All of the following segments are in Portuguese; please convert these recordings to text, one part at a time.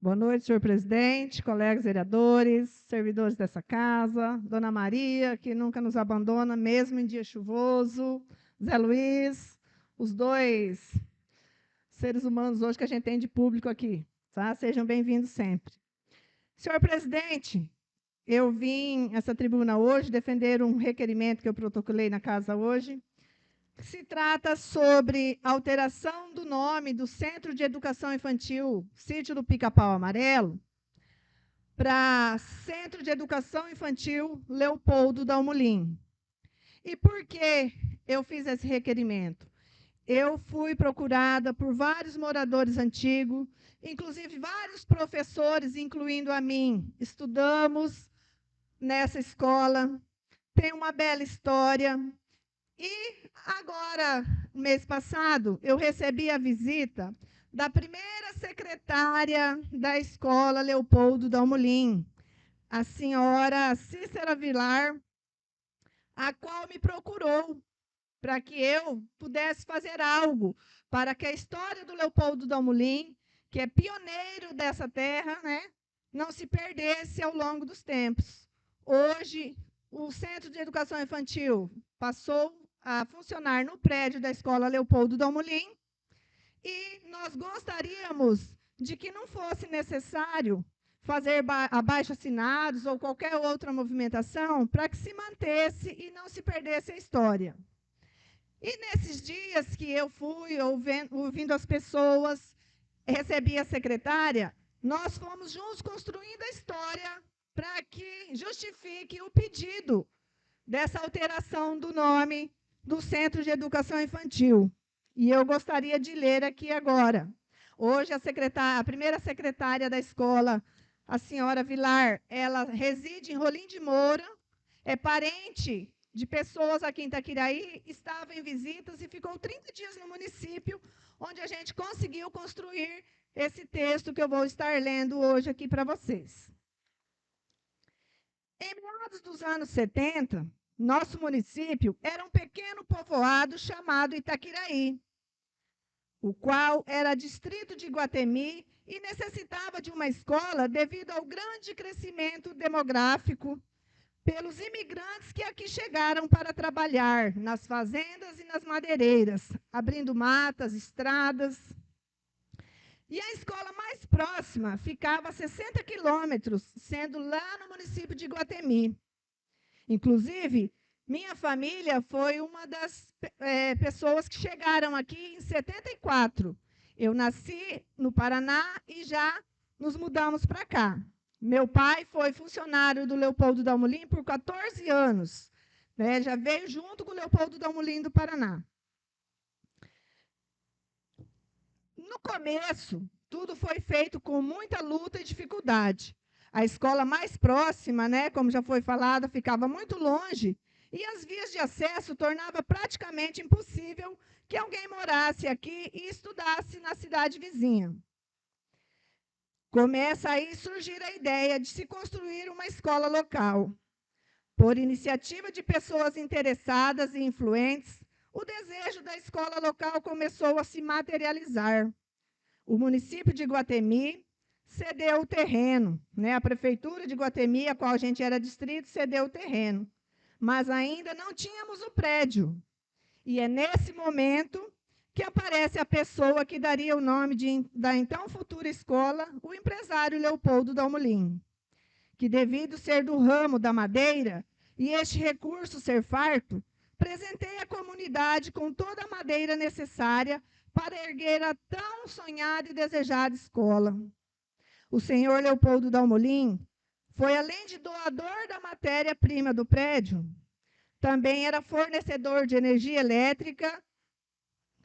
Boa noite, senhor presidente, colegas vereadores, servidores dessa casa, dona Maria, que nunca nos abandona, mesmo em dia chuvoso, Zé Luiz, os dois seres humanos hoje que a gente tem de público aqui, tá? Sejam bem-vindos sempre. Senhor presidente, eu vim a essa tribuna hoje defender um requerimento que eu protocolei na casa hoje, que se trata sobre alteração do nome do Centro de Educação Infantil Sítio do Pica-Pau Amarelo para Centro de Educação Infantil Leopoldo Dalmolin. E por que eu fiz esse requerimento? Eu fui procurada por vários moradores antigos, inclusive vários professores, incluindo a mim. Estudamos nessa escola, tem uma bela história. E agora, mês passado, eu recebi a visita da primeira secretária da escola Leopoldo Dalmolin, a senhora Cícera Vilar, a qual me procurou para que eu pudesse fazer algo para que a história do Leopoldo Dalmolin, que é pioneiro dessa terra, né, não se perdesse ao longo dos tempos. Hoje, o Centro de Educação Infantil passou a funcionar no prédio da Escola Leopoldo Dalmolin, e nós gostaríamos de que não fosse necessário fazer abaixo-assinados ou qualquer outra movimentação para que se mantesse e não se perdesse a história. E nesses dias que eu fui ouvindo as pessoas, recebi a secretária, nós fomos juntos construindo a história para que justifique o pedido dessa alteração do nome do Centro de Educação Infantil. E eu gostaria de ler aqui agora. Hoje, a primeira secretária da escola, a senhora Vilar, ela reside em Rolim de Moura, é parente de pessoas aqui em Itaquiraí, estava em visitas e ficou 30 dias no município, onde a gente conseguiu construir esse texto que eu vou estar lendo hoje aqui para vocês. Em meados dos anos 70, nosso município era um pequeno povoado chamado Itaquiraí, o qual era distrito de Iguatemi e necessitava de uma escola devido ao grande crescimento demográfico pelos imigrantes que aqui chegaram para trabalhar nas fazendas e nas madeireiras, abrindo matas, estradas. E a escola mais próxima ficava a 60 quilômetros, sendo lá no município de Iguatemi. Inclusive, minha família foi uma das pessoas que chegaram aqui em 74. Eu nasci no Paraná e já nos mudamos para cá. Meu pai foi funcionário do Leopoldo Dalmolin por 14 anos. Né? Já veio junto com o Leopoldo Dalmolin do Paraná. No começo, tudo foi feito com muita luta e dificuldade. A escola mais próxima, né, como já foi falado, ficava muito longe e as vias de acesso tornava praticamente impossível que alguém morasse aqui e estudasse na cidade vizinha. Começa aí a surgir a ideia de se construir uma escola local. Por iniciativa de pessoas interessadas e influentes, o desejo da escola local começou a se materializar. O município de Iguatemi cedeu o terreno, né? A prefeitura de Iguatemi, a qual a gente era distrito, cedeu o terreno, mas ainda não tínhamos o prédio. E é nesse momento que aparece a pessoa que daria o nome da então futura escola, o empresário Leopoldo Dalmolin, que, devido ser do ramo da madeira e este recurso ser farto, presenteia a comunidade com toda a madeira necessária para erguer a tão sonhada e desejada escola. O senhor Leopoldo Dalmolin foi, além de doador da matéria-prima do prédio, também era fornecedor de energia elétrica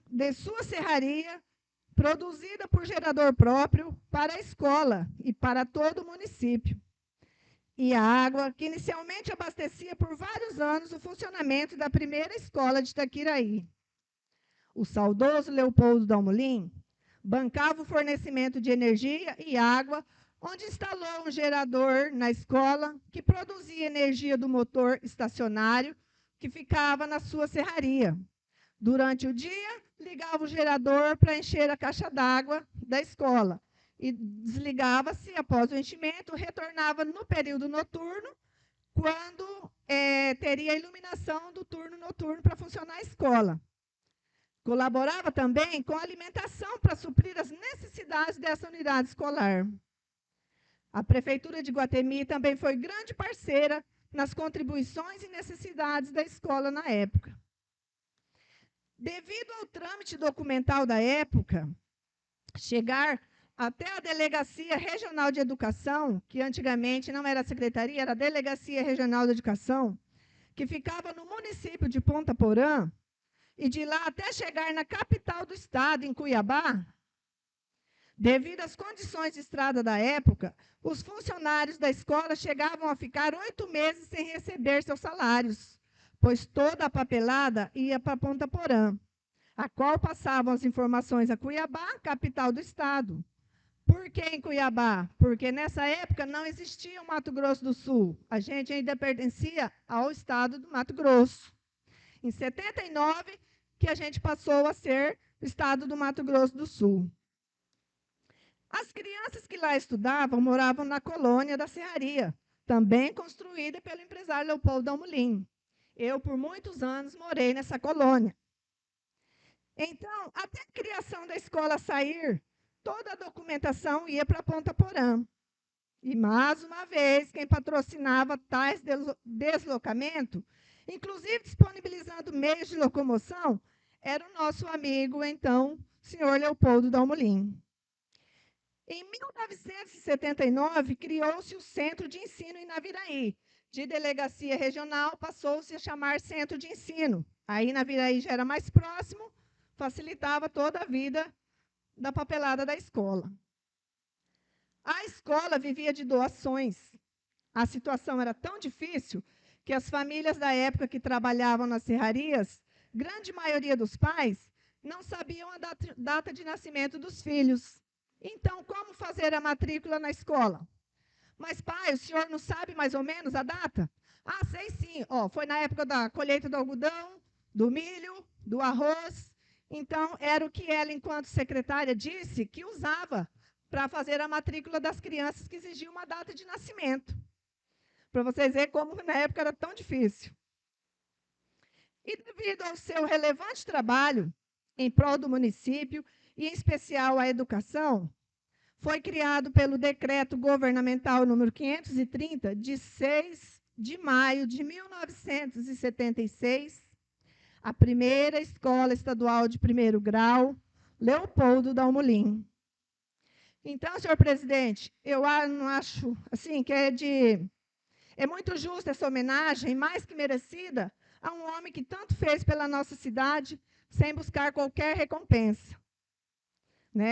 de sua serraria, produzida por gerador próprio para a escola e para todo o município. E a água, que inicialmente abastecia por vários anos o funcionamento da primeira escola de Itaquiraí. O saudoso Leopoldo Dalmolin bancava o fornecimento de energia e água, onde instalou um gerador na escola que produzia energia do motor estacionário que ficava na sua serraria. Durante o dia, ligava o gerador para encher a caixa d'água da escola. e desligava-se após o enchimento, retornava no período noturno, quando teria a iluminação do turno noturno para funcionar a escola. Colaborava também com a alimentação para suprir as necessidades dessa unidade escolar. A Prefeitura de Iguatemi também foi grande parceira nas contribuições e necessidades da escola na época. Devido ao trâmite documental da época, chegar até a Delegacia Regional de Educação, que antigamente não era secretaria, era a Delegacia Regional de Educação, que ficava no município de Ponta Porã, e de lá até chegar na capital do estado, em Cuiabá, devido às condições de estrada da época, os funcionários da escola chegavam a ficar 8 meses sem receber seus salários, pois toda a papelada ia para Ponta Porã, a qual passavam as informações a Cuiabá, capital do estado. Por que em Cuiabá? Porque nessa época não existia o Mato Grosso do Sul. A gente ainda pertencia ao estado do Mato Grosso. Em 79, que a gente passou a ser o estado do Mato Grosso do Sul. As crianças que lá estudavam moravam na colônia da Serraria, também construída pelo empresário Leopoldo Dalmolin. Eu, por muitos anos, morei nessa colônia. Então, até a criação da escola sair, toda a documentação ia para Ponta Porã. E, mais uma vez, quem patrocinava tais deslocamentos, inclusive disponibilizando meios de locomoção, era o nosso amigo, então, senhor Leopoldo Dalmolin. Em 1979, criou-se o Centro de Ensino em Naviraí. De delegacia regional, passou-se a chamar Centro de Ensino. Aí, Naviraí já era mais próximo, facilitava toda a vida da papelada da escola. A escola vivia de doações. A situação era tão difícil que as famílias da época que trabalhavam nas serrarias, grande maioria dos pais, não sabiam a data de nascimento dos filhos. Então, como fazer a matrícula na escola? Mas, pai, o senhor não sabe mais ou menos a data? Ah, sei sim. Foi na época da colheita do algodão, do milho, do arroz. Então, era o que ela, enquanto secretária, disse que usava para fazer a matrícula das crianças que exigiam uma data de nascimento. Para vocês verem como na época era tão difícil. E devido ao seu relevante trabalho em prol do município, e em especial a educação, foi criado pelo Decreto Governamental número 530, de 6 de maio de 1976, a primeira escola estadual de primeiro grau, Leopoldo Dalmolin. Então, senhor presidente, eu não acho assim, que é muito justa essa homenagem, mais que merecida, a um homem que tanto fez pela nossa cidade, sem buscar qualquer recompensa.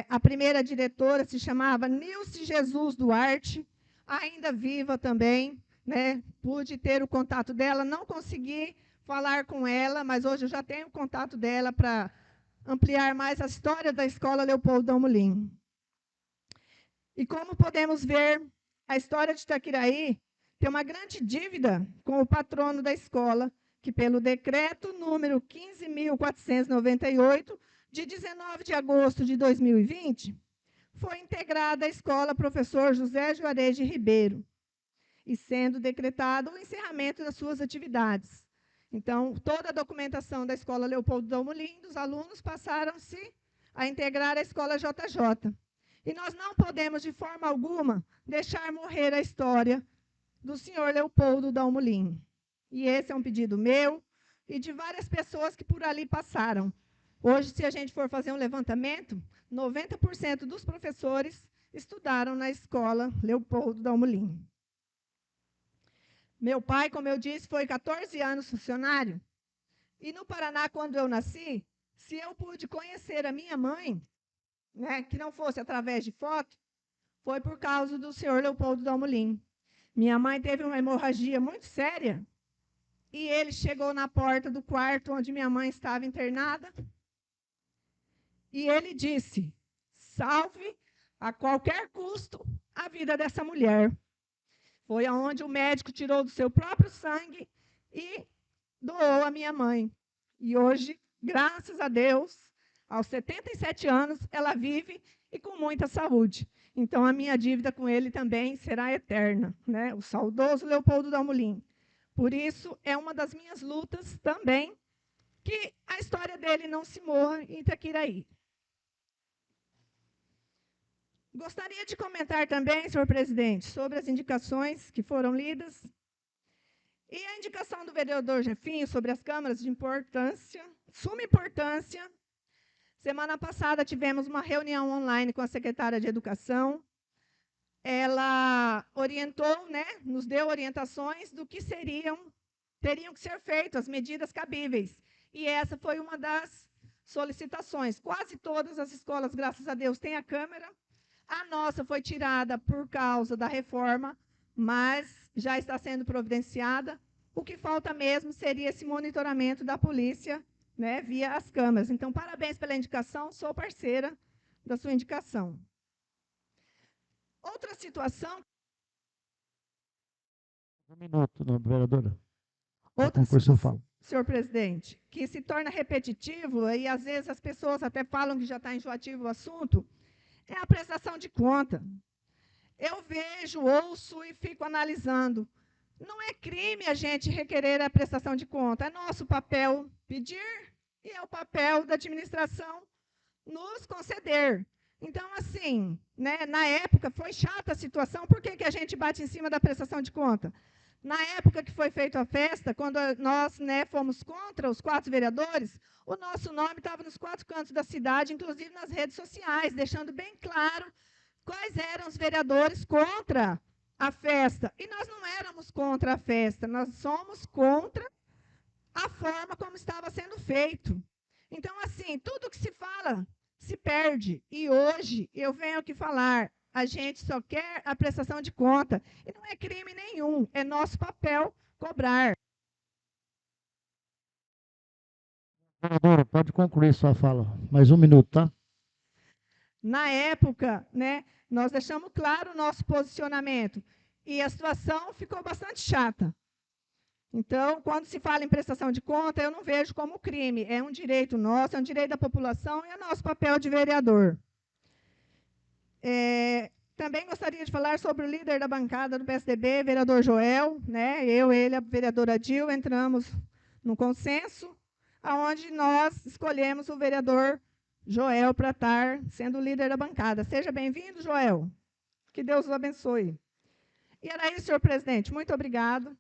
A primeira diretora se chamava Nilce Jesus Duarte, ainda viva também. Pude ter o contato dela, não consegui falar com ela, mas hoje eu já tenho o contato dela para ampliar mais a história da Escola Leopoldo Dalmolin. E como podemos ver, a história de Itaquiraí tem uma grande dívida com o patrono da escola, que pelo decreto número 15.498, de 19 de agosto de 2020, foi integrada à escola professor José Juarez de Ribeiro, e sendo decretado o encerramento das suas atividades. Então, toda a documentação da escola Leopoldo Dalmolin, dos alunos, passaram-se a integrar a escola JJ. E nós não podemos, de forma alguma, deixar morrer a história do senhor Leopoldo Dalmolin. E esse é um pedido meu e de várias pessoas que por ali passaram. Hoje, se a gente for fazer um levantamento, 90% dos professores estudaram na escola Leopoldo Dalmolin. Meu pai, como eu disse, foi 14 anos funcionário. E no Paraná, quando eu nasci, se eu pude conhecer a minha mãe, que não fosse através de foto, foi por causa do senhor Leopoldo Dalmolin. Minha mãe teve uma hemorragia muito séria e ele chegou na porta do quarto onde minha mãe estava internada e ele disse: salve a qualquer custo a vida dessa mulher. Foi aonde o médico tirou do seu próprio sangue e doou a minha mãe. E hoje, graças a Deus, aos 77 anos, ela vive e com muita saúde. Então, a minha dívida com ele também será eterna, né? O saudoso Leopoldo Dalmolin. Por isso, é uma das minhas lutas também, que a história dele não se morra em Itaquiraí. Gostaria de comentar também, senhor presidente, sobre as indicações que foram lidas. E a indicação do vereador Jefinho sobre as câmaras de importância, suma importância. Semana passada tivemos uma reunião online com a secretária de Educação. Ela orientou, né, nos deu orientações do que teriam que ser feitas, as medidas cabíveis. E essa foi uma das solicitações. Quase todas as escolas, graças a Deus, têm a câmera. A nossa foi tirada por causa da reforma, mas já está sendo providenciada. O que falta mesmo seria esse monitoramento da polícia, né, via as câmeras. Então, parabéns pela indicação, sou parceira da sua indicação. Outra situação... Um minuto, vereadora. Outra situação, senhor presidente, que se torna repetitivo, e às vezes as pessoas até falam que já está enjoativo o assunto, é a prestação de conta. Eu vejo, ouço e fico analisando. Não é crime a gente requerer a prestação de conta. É nosso papel pedir e é o papel da administração nos conceder. Então, assim, né, na época foi chata a situação. Por que a gente bate em cima da prestação de conta? Na época que foi feita a festa, quando nós, né, fomos contra os 4 vereadores, o nosso nome estava nos 4 cantos da cidade, inclusive nas redes sociais, deixando bem claro quais eram os vereadores contra a festa. E nós não éramos contra a festa, nós somos contra a forma como estava sendo feito. Então, assim, tudo que se fala se perde. E hoje eu venho aqui falar, a gente só quer a prestação de conta. E não é crime nenhum, é nosso papel cobrar. Vereadora, pode concluir sua fala. Mais um minuto, tá? Na época, né, nós deixamos claro o nosso posicionamento. E a situação ficou bastante chata. Então, quando se fala em prestação de conta, eu não vejo como crime. É um direito nosso, é um direito da população e é nosso papel de vereador. Também gostaria de falar sobre o líder da bancada do PSDB, vereador Joel, né? Eu, ele, a vereadora Dil, entramos num consenso, onde nós escolhemos o vereador Joel para estar sendo o líder da bancada. Seja bem-vindo, Joel. Que Deus o abençoe. E era isso, senhor presidente. Muito obrigado.